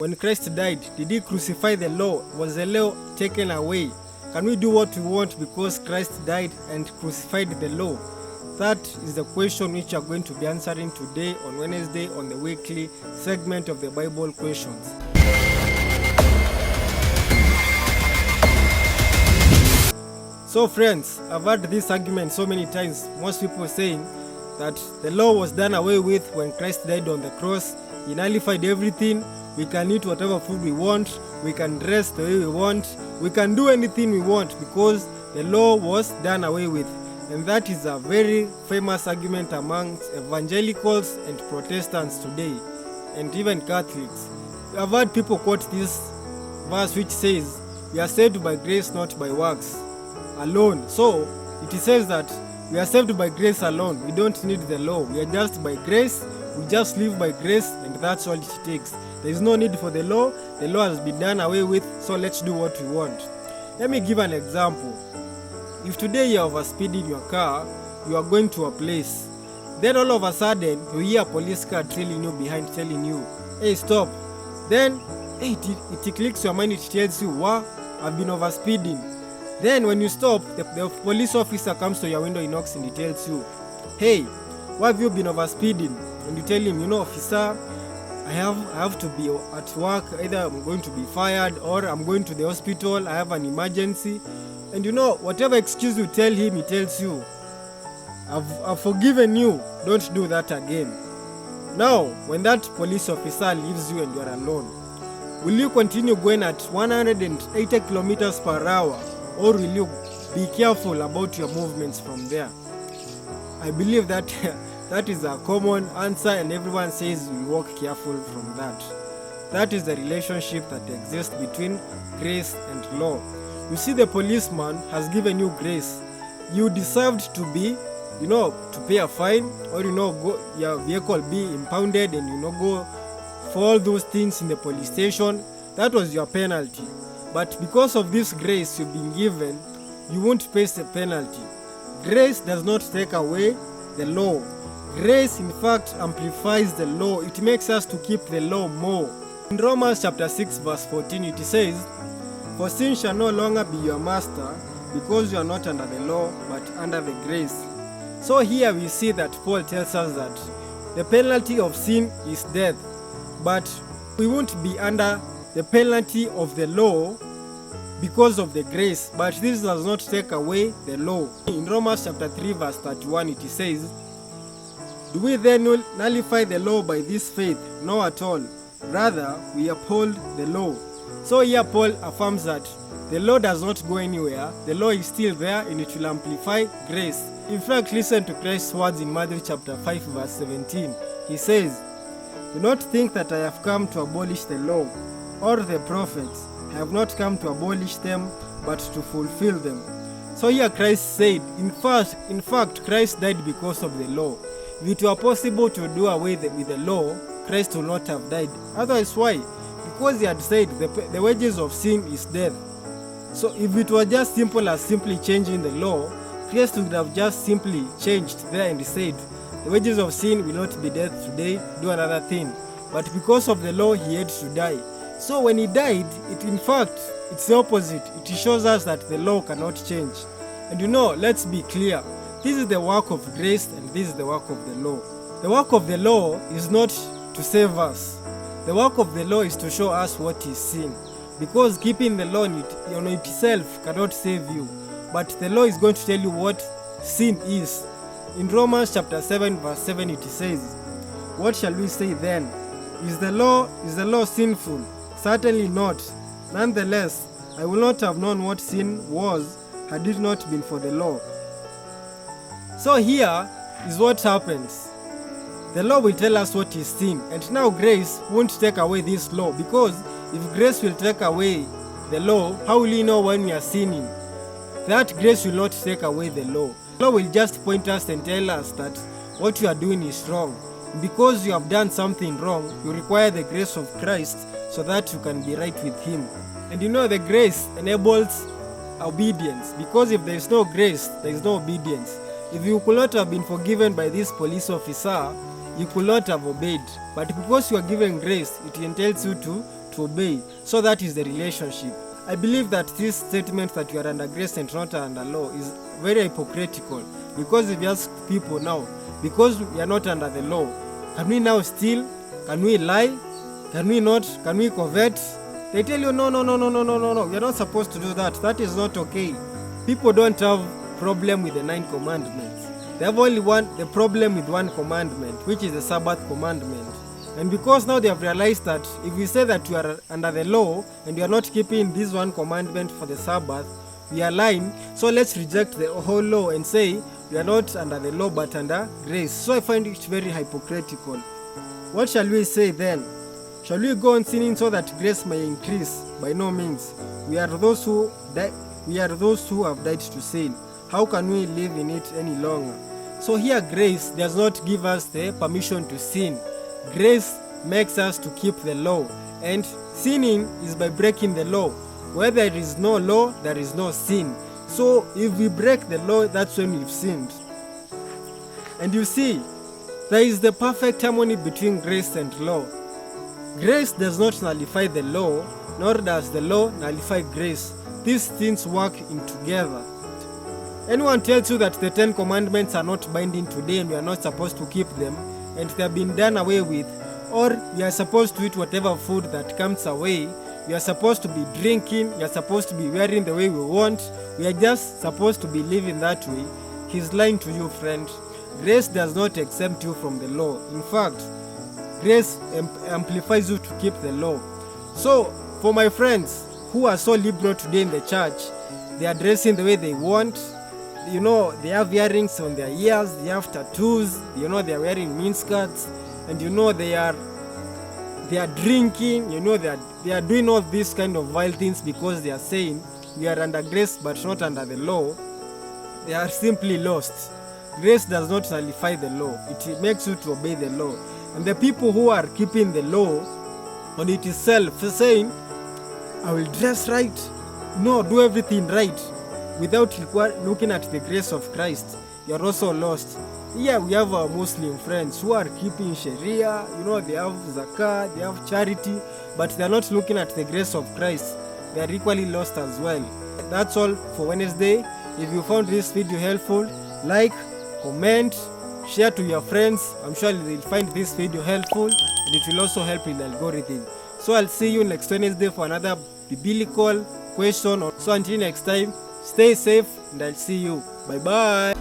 When Christ died, did he crucify the law? Was the law taken away? Can we do what we want because Christ died and crucified the law? That is the question which we are going to be answering today on Wednesday on the weekly segment of the Bible Questions. So friends, I've heard this argument so many times. Most people saying that the law was done away with when Christ died on the cross. He nullified everything. We can eat whatever food we want. We can dress the way we want. We can do anything we want because the law was done away with. And that is a very famous argument amongst evangelicals and Protestants today, and even Catholics. I've heard people quote this verse which says, "We are saved by grace, not by works alone." So it says that we are saved by grace alone. We don't need the law. We are just by grace. We just live by grace, and that's all it takes. There is no need for the law. The law has been done away with, so let's do what we want. Let me give an example. If today you are overspeeding your car, you are going to a place, then all of a sudden you hear a police car trailing you behind telling you, "Hey, stop." Then it clicks your mind, it tells you, "Wow, I've been overspeeding." Then when you stop, the police officer comes to your window, he knocks and he tells you, "Hey, why have you been overspeeding?" And you tell him, "Officer, I have to be at work. Either I'm going to be fired or I'm going to the hospital. I have an emergency." And whatever excuse you tell him, he tells you, I've forgiven you. Don't do that again." Now, when that police officer leaves you and you're alone, will you continue going at 180 kilometers per hour, or will you be careful about your movements from there? I believe that that is a common answer, and everyone says we walk careful from that. That is the relationship that exists between grace and law. You see, the policeman has given you grace. You deserved to be, to pay a fine, or go your vehicle be impounded and go for all those things in the police station. That was your penalty. But because of this grace you've been given, you won't face the penalty. Grace does not take away the law. Grace, in fact, amplifies the law. It makes us to keep the law more. In Romans chapter 6 verse 14, it says, "For sin shall no longer be your master, because you are not under the law, but under the grace." So here we see that Paul tells us that the penalty of sin is death, but we won't be under the penalty of the law because of the grace. But this does not take away the law. In Romans chapter 3 verse 31, it says, "Do we then nullify the law by this faith? No, at all. Rather, we uphold the law." So here Paul affirms that the law does not go anywhere. The law is still there, and it will amplify grace. In fact, listen to Christ's words in Matthew chapter 5 verse 17. He says, "Do not think that I have come to abolish the law or the prophets. I have not come to abolish them, but to fulfill them." So here Christ said, in fact, Christ died because of the law. If it were possible to do away with the law, Christ would not have died. Otherwise, why? Because he had said the wages of sin is death. So if it were just simple as simply changing the law, Christ would have just simply changed there and said, "The wages of sin will not be death today, do another thing." But because of the law, he had to die. So when he died, it's the opposite. It shows us that the law cannot change. And let's be clear. This is the work of grace, and this is the work of the law. The work of the law is not to save us. The work of the law is to show us what is sin. Because keeping the law in itself cannot save you. But the law is going to tell you what sin is. In Romans chapter 7 verse 7, it says, "What shall we say then? Is the law sinful? Certainly not. Nonetheless, I would not have known what sin was had it not been for the law." So here is what happens. The law will tell us what is sin, and now grace won't take away this law, because if grace will take away the law, how will you know when we are sinning? That grace will not take away the law. The law will just point us and tell us that what you are doing is wrong. Because you have done something wrong, you require the grace of Christ so that you can be right with Him. And the grace enables obedience, because if there is no grace, there is no obedience. If you could not have been forgiven by this police officer, you could not have obeyed. But because you are given grace, it entails you to to obey. So that is the relationship. I believe that this statement that you are under grace and not under law is very hypocritical, because if you ask people now, because we are not under the law, can we now steal? Can we lie? Can we not? Can we covet? They tell you, no, you're not supposed to do that. That is not okay. People don't have problem with the 9 commandments. They have only the problem with one commandment, which is the Sabbath commandment. And because now they have realized that if we say that we are under the law and we are not keeping this one commandment for the Sabbath, we are lying. So let's reject the whole law and say we are not under the law but under grace. So I find it very hypocritical. What shall we say then? Shall we go on sinning so that grace may increase? By no means. We are those who have died to sin. How can we live in it any longer? So here grace does not give us the permission to sin. Grace makes us to keep the law, and sinning is by breaking the law. Where there is no law, there is no sin. So if we break the law, that's when we've sinned. And you see, there is the perfect harmony between grace and law. Grace does not nullify the law, nor does the law nullify grace. These things work in together. Anyone tells you that the 10 commandments are not binding today and we are not supposed to keep them, and they have been done away with, or we are supposed to eat whatever food that comes away, we are supposed to be drinking, we are supposed to be wearing the way we want, we are just supposed to be living that way, he's lying to you, friend. Grace does not exempt you from the law. In fact, grace amplifies you to keep the law. So, for my friends who are so liberal today in the church, they are dressing the way they want. You know, they have earrings on their ears, they have tattoos, you know, they are wearing miniskirts, and you know, they are drinking, you know, they are doing all these kind of vile things because they are saying we are under grace but not under the law. They are simply lost. Grace does not nullify the law. It makes you to obey the law. And the people who are keeping the law on it itself, saying, I will dress right, no, do everything right, without looking at the grace of Christ, you are also lost. Here we have our Muslim friends who are keeping Sharia, you know, they have Zakah, they have charity, but they are not looking at the grace of Christ. They are equally lost as well. That's all for Wednesday. If you found this video helpful, like, comment, share to your friends. I'm sure they'll find this video helpful, and it will also help in the algorithm. So I'll see you next Wednesday for another biblical question. So until next time, stay safe and I'll see you. Bye bye.